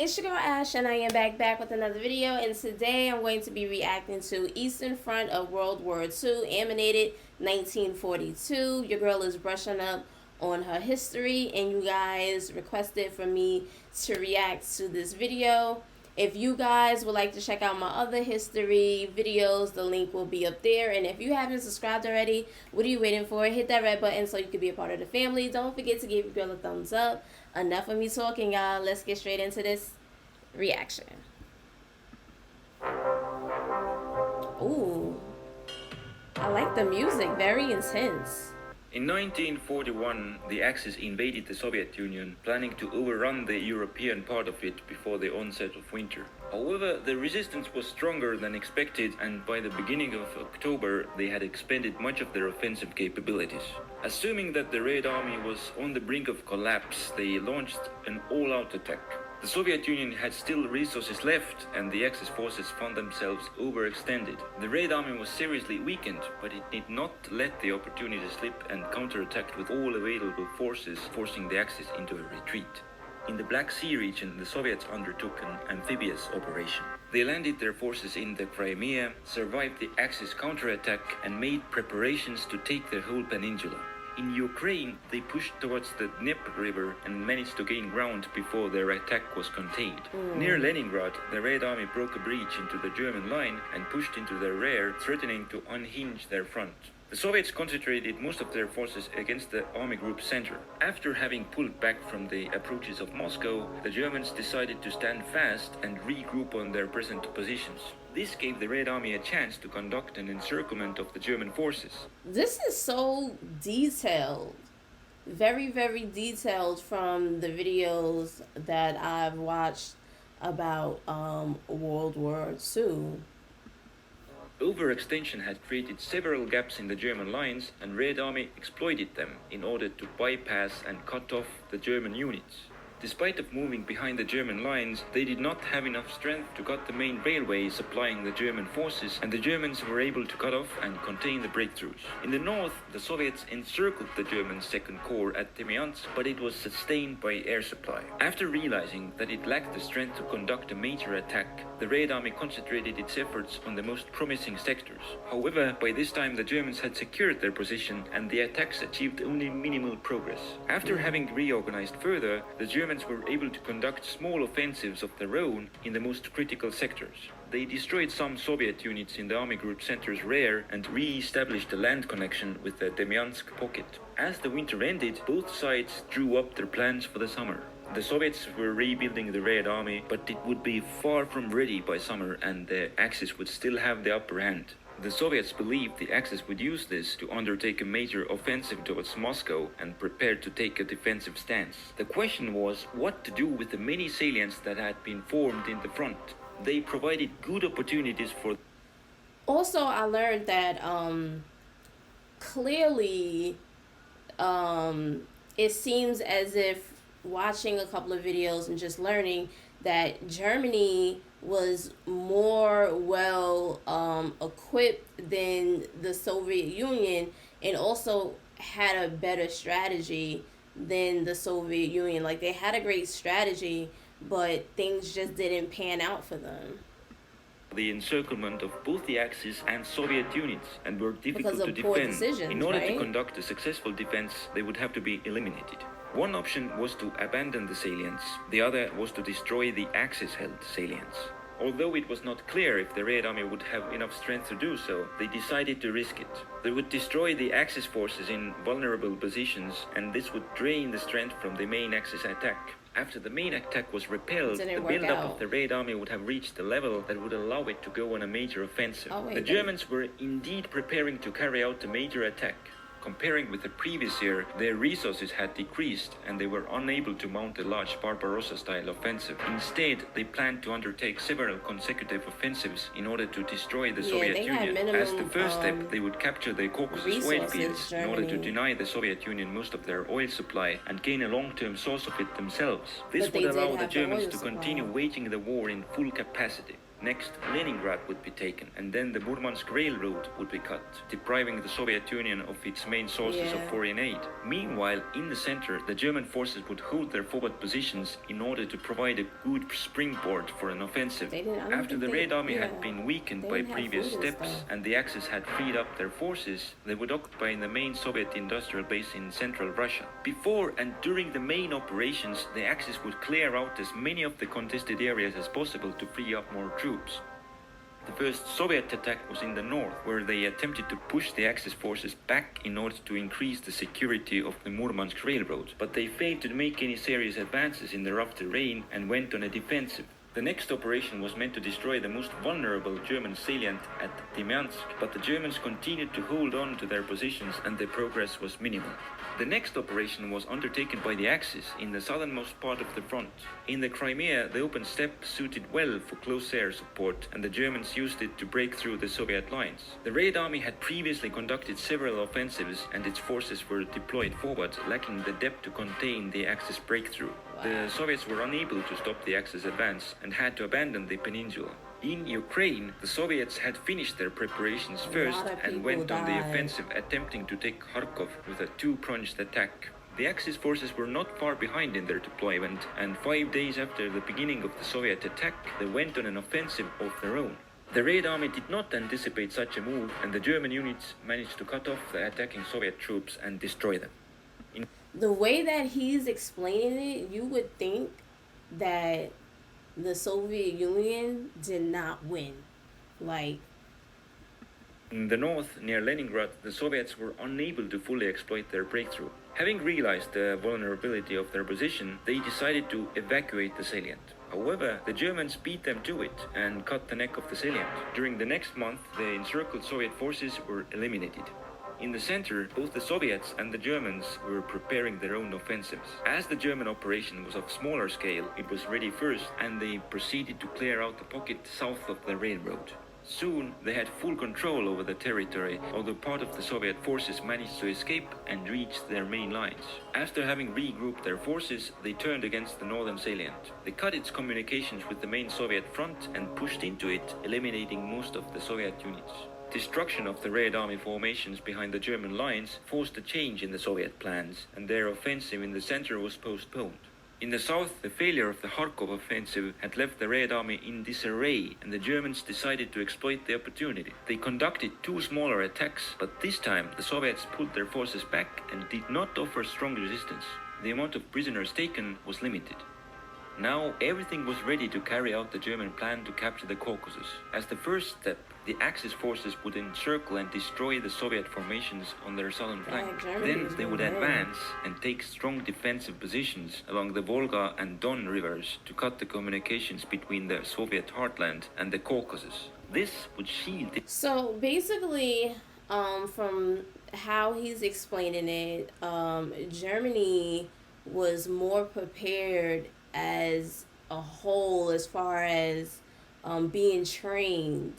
It's your girl Ash, and I am back with another video. And today I'm going to be reacting to Eastern Front of World War II, animated 1942. Your girl is brushing up on her history, and you guys requested for me to react to this video. If you guys would like to check out my other history videos, the link will be up there. And if you haven't subscribed already, what are you waiting for? Hit that red button so you can be a part of the family. Don't forget to give your girl a thumbs up. Enough of me talking, y'all. Let's get straight into this reaction. Ooh, I like the music. Very intense. In 1941, the Axis invaded the Soviet Union, planning to overrun the European part of it before the onset of winter. However, the resistance was stronger than expected, and by the beginning of October, they had expended much of their offensive capabilities. Assuming that the Red Army was on the brink of collapse, they launched an all-out attack. The Soviet Union had still resources left, and the Axis forces found themselves overextended. The Red Army was seriously weakened, but it did not let the opportunity slip and counterattacked with all available forces, forcing the Axis into a retreat. In the Black Sea region, the Soviets undertook an amphibious operation. They landed their forces in the Crimea, survived the Axis counterattack, and made preparations to take the whole peninsula. In Ukraine, they pushed towards the Dnieper River and managed to gain ground before their attack was contained. Near Leningrad, the Red Army broke a breach into the German line and pushed into their rear, threatening to unhinge their front. The Soviets concentrated most of their forces against the Army Group center. After having pulled back from the approaches of Moscow, the Germans decided to stand fast and regroup on their present positions. This gave the Red Army a chance to conduct an encirclement of the German forces. This is so detailed. Very, very detailed from the videos that I've watched about World War II. Overextension had created several gaps in the German lines, and Red Army exploited them in order to bypass and cut off the German units. Despite of moving behind the German lines, they did not have enough strength to cut the main railway supplying the German forces, and the Germans were able to cut off and contain the breakthroughs. In the north, the Soviets encircled the German Second Corps at Demyansk, but it was sustained by air supply. After realizing that it lacked the strength to conduct a major attack, the Red Army concentrated its efforts on the most promising sectors. However, by this time the Germans had secured their position, and the attacks achieved only minimal progress. After having reorganized further, the Germans were able to conduct small offensives of their own in the most critical sectors. They destroyed some Soviet units in the Army Group Center's rear and re-established a land connection with the Demyansk pocket. As the winter ended, both sides drew up their plans for the summer. The Soviets were rebuilding the Red Army, but it would be far from ready by summer, and the Axis would still have the upper hand. The Soviets believed the Axis would use this to undertake a major offensive towards Moscow and prepared to take a defensive stance. The question was what to do with the many salients that had been formed in the front. They provided good opportunities for... Also, I learned that clearly it seems as if watching a couple of videos and just learning that Germany was more well equipped than the Soviet Union, and also had a better strategy than the Soviet Union. Like, they had a great strategy, but things just didn't pan out for them. The encirclement of both the Axis and Soviet units, and were difficult to defend. In order to conduct a successful defense, they would have to be eliminated. One option was to abandon the salients, the other was to destroy the Axis-held salients. Although it was not clear if the Red Army would have enough strength to do so, they decided to risk it. They would destroy the Axis forces in vulnerable positions, and this would drain the strength from the main Axis attack. After the main attack was repelled, the build-up of the Red Army would have reached a level that would allow it to go on a major offensive. The Germans were indeed preparing to carry out a major attack. Comparing with the previous year, their resources had decreased and they were unable to mount a large Barbarossa-style offensive. Instead, they planned to undertake several consecutive offensives in order to destroy the Soviet Union. As the first step, they would capture the Caucasus oil fields in order to deny the Soviet Union most of their oil supply and gain a long-term source of it themselves. This would allow the Germans to continue waging the war in full capacity. Next, Leningrad would be taken, and then the Murmansk Railroad would be cut, depriving the Soviet Union of its main sources of foreign aid. Meanwhile, in the center, the German forces would hold their forward positions in order to provide a good springboard for an offensive. After the Red Army had been weakened by previous steps and the Axis had freed up their forces, they would occupy the main Soviet industrial base in central Russia. Before and during the main operations, the Axis would clear out as many of the contested areas as possible to free up more troops. The first Soviet attack was in the north, where they attempted to push the Axis forces back in order to increase the security of the Murmansk Railroad, but they failed to make any serious advances in the rough terrain and went on a defensive. The next operation was meant to destroy the most vulnerable German salient at Demyansk, but the Germans continued to hold on to their positions and their progress was minimal. The next operation was undertaken by the Axis in the southernmost part of the front. In the Crimea, the open steppe suited well for close air support, and the Germans used it to break through the Soviet lines. The Red Army had previously conducted several offensives, and its forces were deployed forward, lacking the depth to contain the Axis breakthrough. The Soviets were unable to stop the Axis advance and had to abandon the peninsula. In Ukraine, the Soviets had finished their preparations first and went on the offensive, attempting to take Kharkov with a two-pronged attack. The Axis forces were not far behind in their deployment, and 5 days after the beginning of the Soviet attack, they went on an offensive of their own. The Red Army did not anticipate such a move, and the German units managed to cut off the attacking Soviet troops and destroy them. The way that he's explaining it, you would think that the Soviet Union did not win. In the north, near Leningrad, the Soviets were unable to fully exploit their breakthrough. Having realized the vulnerability of their position, they decided to evacuate the salient. However, the Germans beat them to it and cut the neck of the salient. During the next month, the encircled Soviet forces were eliminated. In the center, both the Soviets and the Germans were preparing their own offensives. As the German operation was of smaller scale, it was ready first, and they proceeded to clear out the pocket south of the railroad. Soon, they had full control over the territory, although part of the Soviet forces managed to escape and reach their main lines. After having regrouped their forces, they turned against the northern salient. They cut its communications with the main Soviet front and pushed into it, eliminating most of the Soviet units. Destruction of the Red Army formations behind the German lines forced a change in the Soviet plans, and their offensive in the center was postponed. In the south, the failure of the Kharkov offensive had left the Red Army in disarray, and the Germans decided to exploit the opportunity. They conducted two smaller attacks, but this time the Soviets pulled their forces back and did not offer strong resistance. The amount of prisoners taken was limited. Now everything was ready to carry out the German plan to capture the Caucasus. As the first step, the Axis forces would encircle and destroy the Soviet formations on their southern flank. Then they would advance and take strong defensive positions along the Volga and Don rivers to cut the communications between the Soviet heartland and the Caucasus. This would shield it. So basically, from how he's explaining it, Germany was more prepared as a whole as far as being trained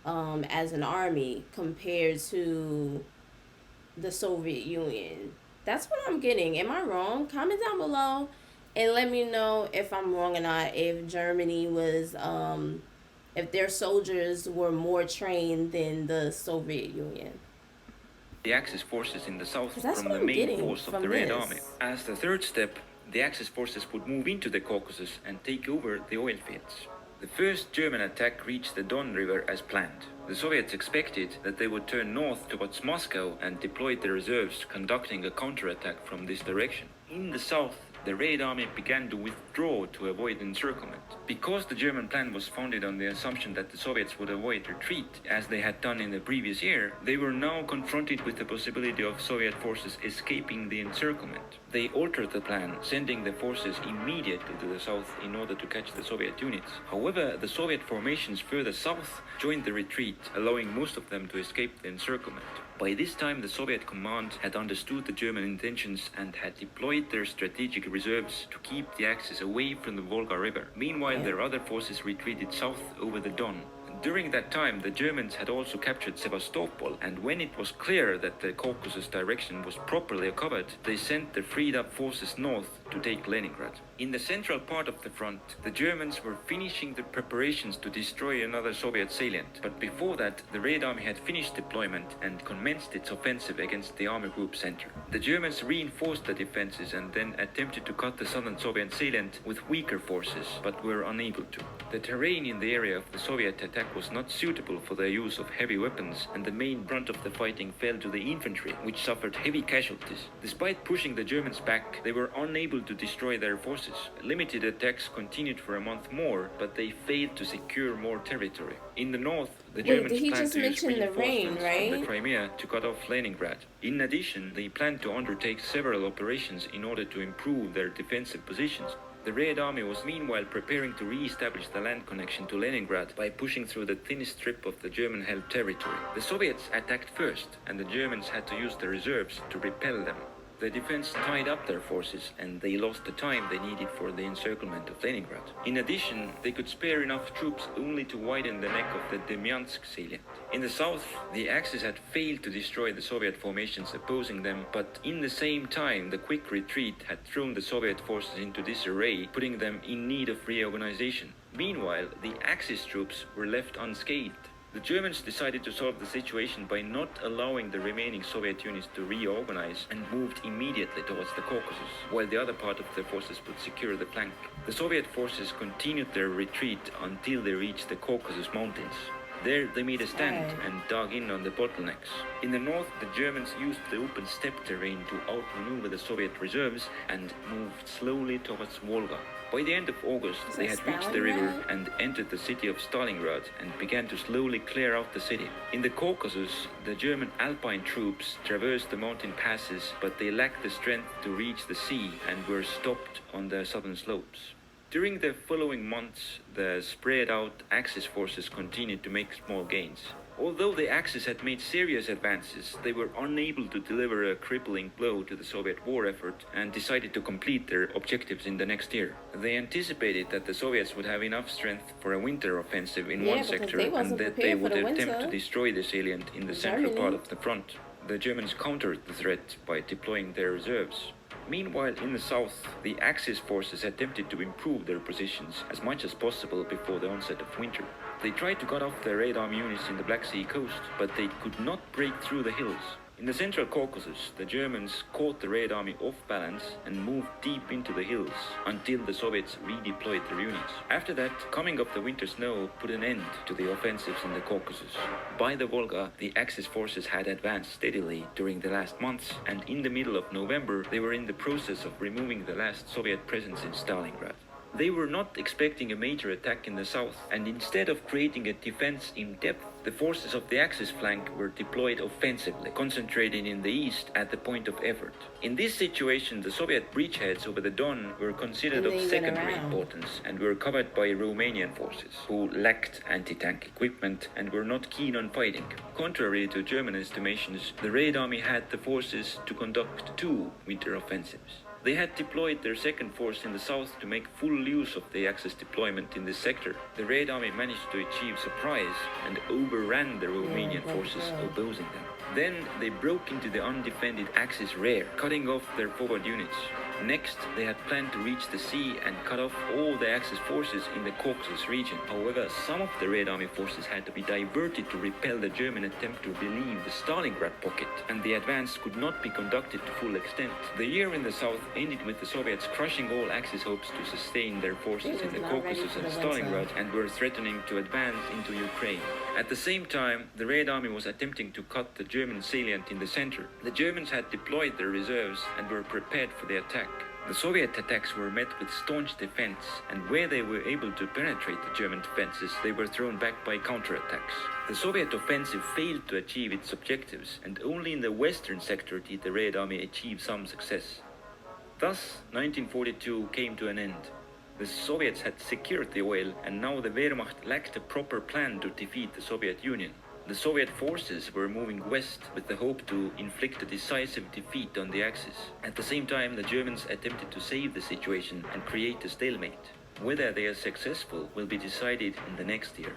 as an army compared to the Soviet Union. That's what I'm getting. Am I wrong? Comment down below and let me know if I'm wrong or not, if Germany was if their soldiers were more trained than the Soviet Union. The Axis forces in the south from the main force of the Red Army. As the third step, the Axis forces would move into the Caucasus and take over the oil fields. The first German attack reached the Don River as planned. The Soviets expected that they would turn north towards Moscow and deployed their reserves, conducting a counterattack from this direction. In the south, the Red Army began to withdraw to avoid encirclement. Because the German plan was founded on the assumption that the Soviets would avoid retreat, as they had done in the previous year, they were now confronted with the possibility of Soviet forces escaping the encirclement. They altered the plan, sending the forces immediately to the south in order to catch the Soviet units. However, the Soviet formations further south joined the retreat, allowing most of them to escape the encirclement. By this time, the Soviet command had understood the German intentions and had deployed their strategic reserves to keep the Axis away from the Volga River. Meanwhile, their other forces retreated south over the Don. During that time, the Germans had also captured Sevastopol, and when it was clear that the Caucasus direction was properly covered, they sent their freed up forces north to take Leningrad. In the central part of the front, the Germans were finishing the preparations to destroy another Soviet salient, but before that, the Red Army had finished deployment and commenced its offensive against the Army Group center. The Germans reinforced the defenses and then attempted to cut the southern Soviet salient with weaker forces, but were unable to. The terrain in the area of the Soviet attack was not suitable for the use of heavy weapons, and the main brunt of the fighting fell to the infantry, which suffered heavy casualties. Despite pushing the Germans back, they were unable to destroy their forces. Limited attacks continued for a month more, but they failed to secure more territory. In the north, the Germans planned to use reinforcements from the Crimea to cut off Leningrad. In addition, they planned to undertake several operations in order to improve their defensive positions. The Red Army was meanwhile preparing to re-establish the land connection to Leningrad by pushing through the thin strip of the German-held territory. The Soviets attacked first, and the Germans had to use the reserves to repel them. The defense tied up their forces, and they lost the time they needed for the encirclement of Leningrad. In addition, they could spare enough troops only to widen the neck of the Demyansk salient. In the south, the Axis had failed to destroy the Soviet formations opposing them, but in the same time, the quick retreat had thrown the Soviet forces into disarray, putting them in need of reorganization. Meanwhile, the Axis troops were left unscathed. The Germans decided to solve the situation by not allowing the remaining Soviet units to reorganize and moved immediately towards the Caucasus, while the other part of their forces would secure the flank. The Soviet forces continued their retreat until they reached the Caucasus Mountains. There they made a stand and dug in on the bottlenecks. In the north, the Germans used the open steppe terrain to outmaneuver the Soviet reserves and moved slowly towards Volga. By the end of August, they had reached the river and entered the city of Stalingrad and began to slowly clear out the city. In the Caucasus, the German Alpine troops traversed the mountain passes, but they lacked the strength to reach the sea and were stopped on the southern slopes. During the following months, the spread-out Axis forces continued to make small gains. Although the Axis had made serious advances, they were unable to deliver a crippling blow to the Soviet war effort and decided to complete their objectives in the next year. They anticipated that the Soviets would have enough strength for a winter offensive in one sector and that they would attempt to destroy the salient in the central part of the front. The Germans countered the threat by deploying their reserves. Meanwhile, in the south, the Axis forces attempted to improve their positions as much as possible before the onset of winter. They tried to cut off the Red Army units in the Black Sea coast, but they could not break through the hills. In the central Caucasus, the Germans caught the Red Army off balance and moved deep into the hills until the Soviets redeployed their units. After that, coming of the winter snow put an end to the offensives in the Caucasus. By the Volga, the Axis forces had advanced steadily during the last months, and in the middle of November, they were in the process of removing the last Soviet presence in Stalingrad. They were not expecting a major attack in the south, and instead of creating a defense in depth, the forces of the Axis flank were deployed offensively, concentrating in the east at the point of effort. In this situation, the Soviet breachheads over the Don were considered of secondary importance and were covered by Romanian forces, who lacked anti-tank equipment and were not keen on fighting. Contrary to German estimations, the Red Army had the forces to conduct 2 winter offensives. They had deployed their second force in the south to make full use of the Axis deployment in this sector. The Red Army managed to achieve surprise and overran the Romanian forces opposing them. Then they broke into the undefended Axis rear, cutting off their forward units. Next, they had planned to reach the sea and cut off all the Axis forces in the Caucasus region. However, some of the Red Army forces had to be diverted to repel the German attempt to relieve the Stalingrad pocket, and the advance could not be conducted to full extent. The year in the south ended with the Soviets crushing all Axis hopes to sustain their forces in the Caucasus and Stalingrad and were threatening to advance into Ukraine. At the same time, the Red Army was attempting to cut the German salient in the center. The Germans had deployed their reserves and were prepared for the attack. The Soviet attacks were met with staunch defense, and where they were able to penetrate the German defenses, they were thrown back by counterattacks. The Soviet offensive failed to achieve its objectives, and only in the western sector did the Red Army achieve some success. Thus, 1942 came to an end. The Soviets had secured the oil, and now the Wehrmacht lacked a proper plan to defeat the Soviet Union. The Soviet forces were moving west with the hope to inflict a decisive defeat on the Axis. At the same time, the Germans attempted to save the situation and create a stalemate. Whether they are successful will be decided in the next year.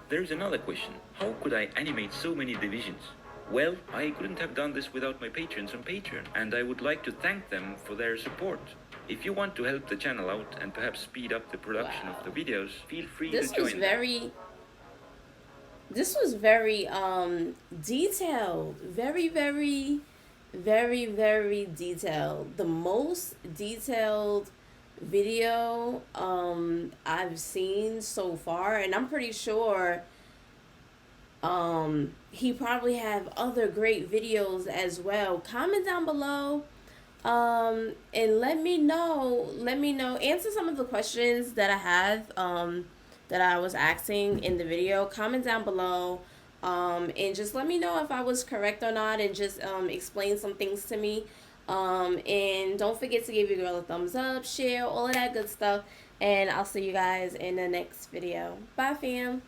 There is another question. How could I animate so many divisions? Well, I couldn't have done this without my patrons on Patreon, and I would like to thank them for their support. If you want to help the channel out and perhaps speed up the production of the videos, feel free to join them. This was very detailed. Very detailed. The most detailed video I've seen so far, and I'm pretty sure he probably have other great videos as well. Comment down below and let me know, answer some of the questions that I have that I was asking in the video. Comment down below and just let me know if I was correct or not, and just explain some things to me. And don't forget to give your girl a thumbs up, share, all of that good stuff, and I'll see you guys in the next video. Bye, fam.